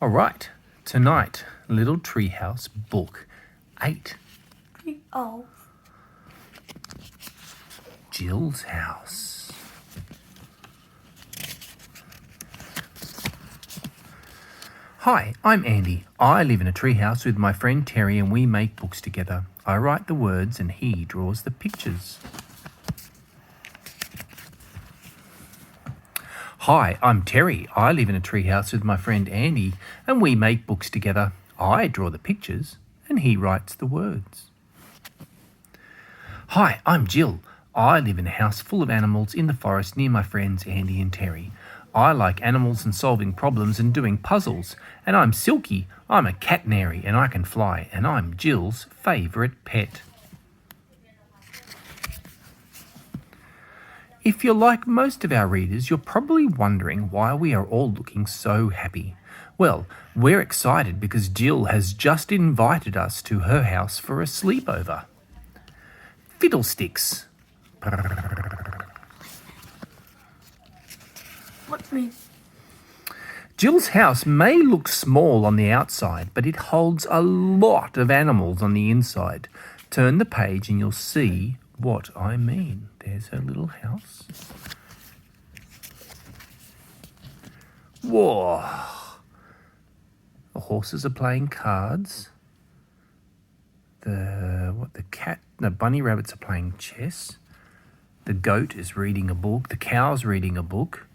All right, tonight, Little Treehouse, Book 8. Oh. Jill's house. Hi, I'm Andy. I live in a treehouse with my friend Terry and we make books together. I write the words and he draws the pictures. Hi, I'm Terry. I live in a treehouse with my friend Andy and we make books together. I draw the pictures and he writes the words. Hi, I'm Jill. I live in a house full of animals in the forest near my friends Andy and Terry. I like animals and solving problems and doing puzzles. And I'm Silky. I'm a catnary and I can fly. And I'm Jill's favourite pet. If you're like most of our readers, you're probably wondering why we are all looking so happy. Well, we're excited because Jill has just invited us to her house for a sleepover. Fiddlesticks. What me? Jill's house may look small on the outside, but it holds a lot of animals on the inside. Turn the page and you'll see what I mean. There's her little house. Whoa! The horses are playing cards. The bunny rabbits are playing chess. The goat is reading a book. The cow's reading a book.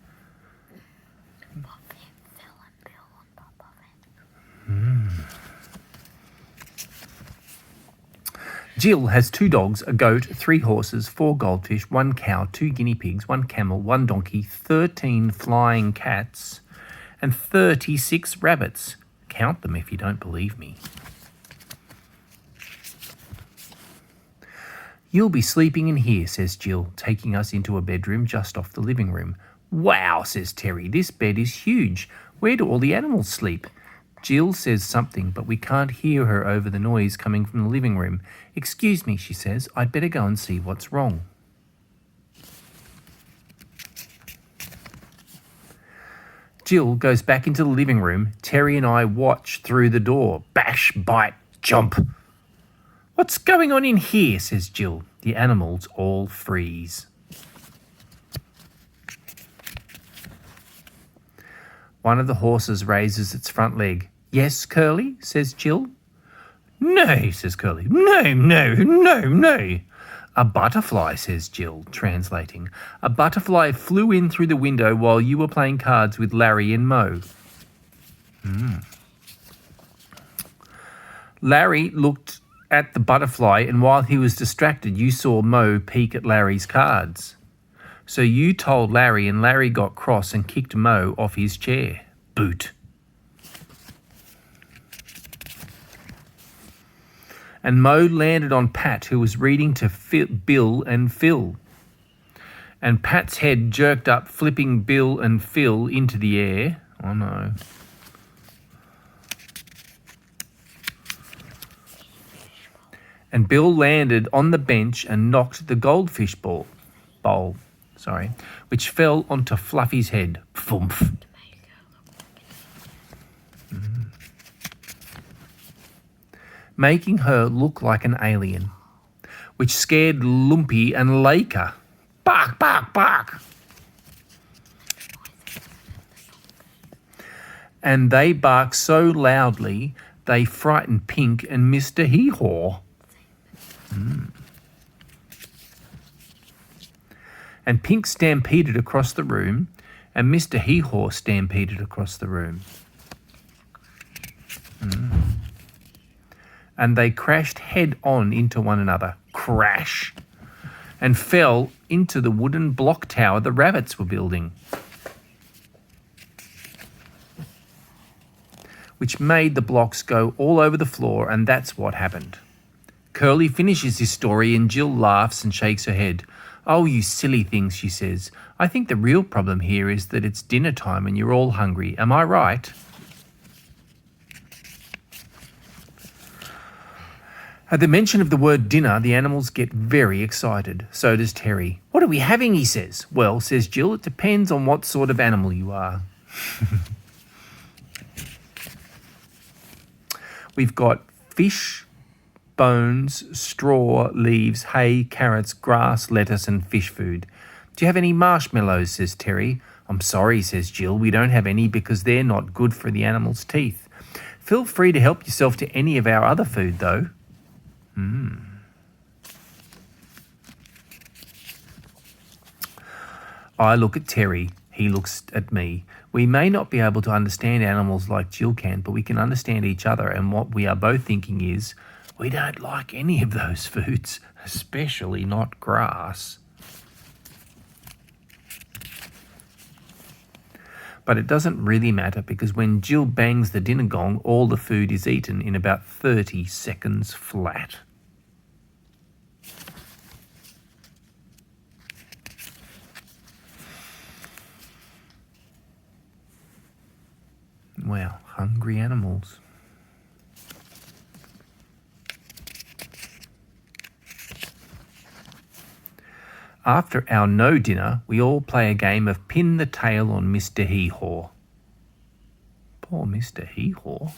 Jill has 2 dogs, a goat, 3 horses, 4 goldfish, 1 cow, 2 guinea pigs, 1 camel, 1 donkey, 13 flying cats, and 36 rabbits. Count them if you don't believe me. You'll be sleeping in here, says Jill, taking us into a bedroom just off the living room. Wow, says Terry, this bed is huge. Where do all the animals sleep? Jill says something, but we can't hear her over the noise coming from the living room. Excuse me, she says, I'd better go and see what's wrong. Jill goes back into the living room. Terry and I watch through the door. Bash, bite, jump. What's going on in here, says Jill. The animals all freeze. One of the horses raises its front leg. Yes, Curly, says Jill. No, says Curly. No. A butterfly, says Jill, translating. A butterfly flew in through the window while you were playing cards with Larry and Mo. Larry looked at the butterfly, and while he was distracted, you saw Mo peek at Larry's cards. So you told Larry, and Larry got cross and kicked Mo off his chair. Boot. And Mo landed on Pat, who was reading to Bill and Phil. And Pat's head jerked up, flipping Bill and Phil into the air. Oh no. And Bill landed on the bench and knocked the goldfish bowl, which fell onto Fluffy's head. Phumph. Making her look like an alien, which scared Lumpy and Laker. Bark, bark, bark. And they barked so loudly, they frightened Pink and Mr. Hee-Haw. And Pink stampeded across the room, and Mr. Hee-Haw stampeded across the room. And they crashed head-on into one another. Crash! And fell into the wooden block tower the rabbits were building, which made the blocks go all over the floor, and that's what happened. Curly finishes his story and Jill laughs and shakes her head. Oh, you silly things, she says. I think the real problem here is that it's dinner time and you're all hungry. Am I right? At the mention of the word dinner, the animals get very excited. So does Terry. What are we having, he says. Well, says Jill, it depends on what sort of animal you are. We've got fish, bones, straw, leaves, hay, carrots, grass, lettuce and fish food. Do you have any marshmallows, says Terry. I'm sorry, says Jill. We don't have any because they're not good for the animals' teeth. Feel free to help yourself to any of our other food, though. I look at Terry. He looks at me. We may not be able to understand animals like Jill can, but we can understand each other, and what we are both thinking is, we don't like any of those foods, especially not grass. But it doesn't really matter because when Jill bangs the dinner gong, all the food is eaten in about 30 seconds flat. Wow, hungry animals. After our no dinner, we all play a game of pin the tail on Mr. Hee-Haw. Poor Mr. Hee-Haw.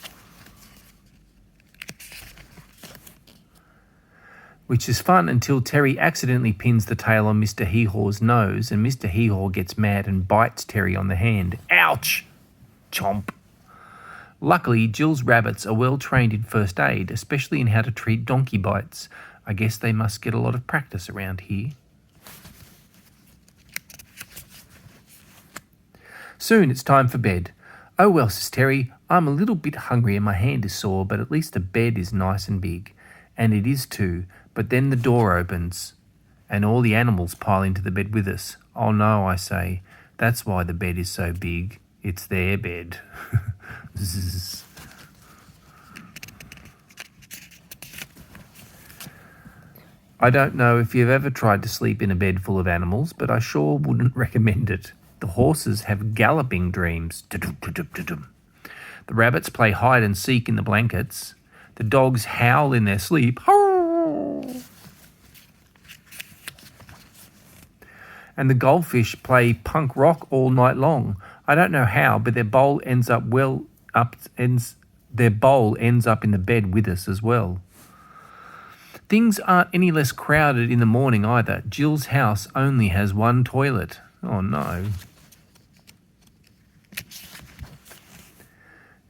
Which is fun until Terry accidentally pins the tail on Mr. Hee-Haw's nose and Mr. Hee-Haw gets mad and bites Terry on the hand. Ouch! Chomp. Luckily, Jill's rabbits are well trained in first aid, especially in how to treat donkey bites. I guess they must get a lot of practice around here. Soon it's time for bed. Oh well, says Terry, I'm a little bit hungry and my hand is sore, but at least the bed is nice and big. And it is too, but then the door opens and all the animals pile into the bed with us. Oh no, I say, that's why the bed is so big. It's their bed. Zzz. I don't know if you've ever tried to sleep in a bed full of animals, but I sure wouldn't recommend it. The horses have galloping dreams. The rabbits play hide and seek in the blankets. The dogs howl in their sleep. And the goldfish play punk rock all night long. I don't know how, but their bowl ends up in the bed with us as well. Things aren't any less crowded in the morning either. Jill's house only has one toilet. Oh no.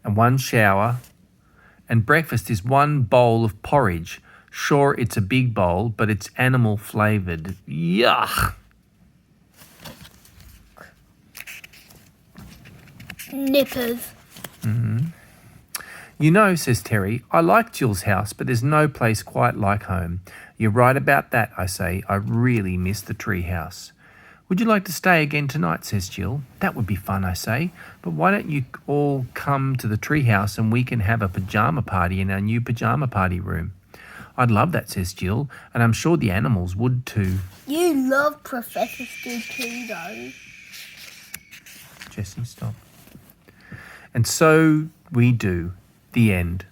And one shower. And breakfast is one bowl of porridge. Sure, it's a big bowl, but it's animal flavoured. Yuck! Nippers. You know, says Terry, I like Jill's house, but there's no place quite like home. You're right about that, I say. I really miss the treehouse. Would you like to stay again tonight, says Jill. That would be fun, I say. But why don't you all come to the treehouse and we can have a pyjama party in our new pyjama party room? I'd love that, says Jill, and I'm sure the animals would too. You love Professor Stupido. Jessie, stop. And so we do. The end.